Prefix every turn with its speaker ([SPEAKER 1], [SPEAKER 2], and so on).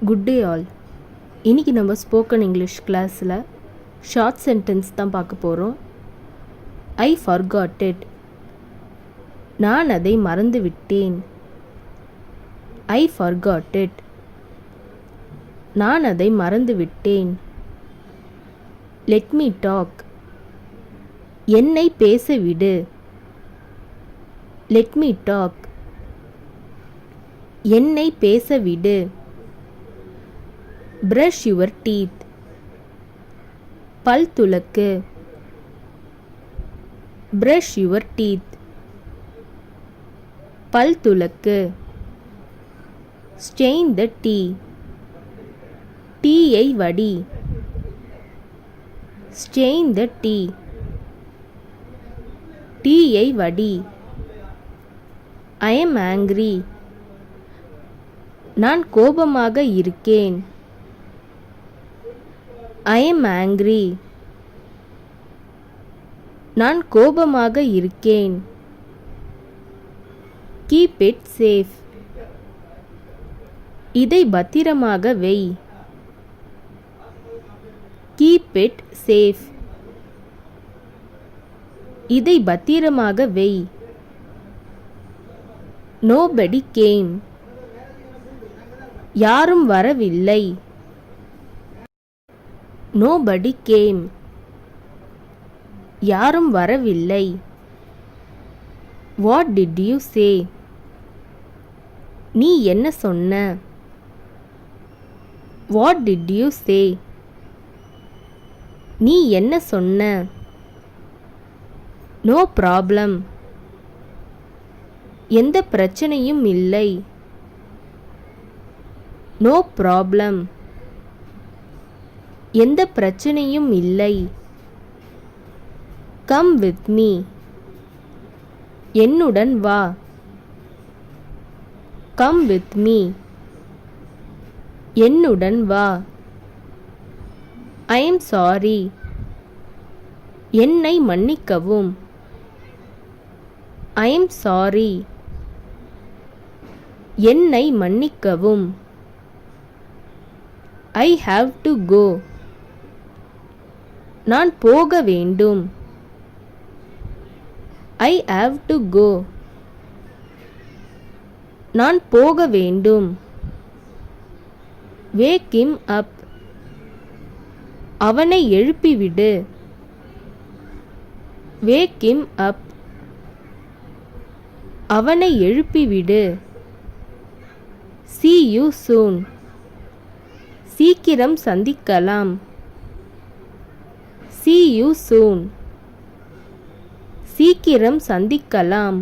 [SPEAKER 1] Good day all. இன்றைக்கி நம்ம spoken English கிளாஸில் ஷார்ட் சென்டென்ஸ் தான் பார்க்க போகிறோம். I forgot it. நான் அதை மறந்து விட்டேன். I forgot it. நான் அதை மறந்து விட்டேன். Let me talk. என்னை பேச விடு. Let me talk. என்னை பேச விடு. Brush your teeth. பல் துலக்கு. Brush your teeth. பல் துலக்கு. Strain the tea. டீயை வடி. Strain the tea. டீயை வடி. I am angry. நான் கோபமாக இருக்கேன். I am angry. நான் கோபமாக இருக்கேன். Keep it safe. இதை பத்திரமாக வை. Keep it safe. இதை பத்திரமாக வை. Nobody came. யாரும் வரவில்லை. Nobody came. யாரும் வரவில்லை. What did you say? நீ என்ன சொன்ன? What did you say? நீ என்ன சொன்ன? No problem. எந்த பிரச்சனையும் இல்லை. No problem. எந்த பிரச்சனையும் இல்லை. Come with me. என்னுடன் வா. Come with me. என்னுடன் வா. I am sorry. என்னை மன்னிக்கவும். I am sorry. என்னை மன்னிக்கவும். I have to go. நான் போக வேண்டும். I have to go. நான் போக வேண்டும். Wake him up. அவனை எழுப்பிவிடு. Wake him up. அவனை எழுப்பிவிடு. See you soon. சீக்கிரம் சந்திக்கலாம். See you soon. சீக்கிரம் சந்திக்கலாம்.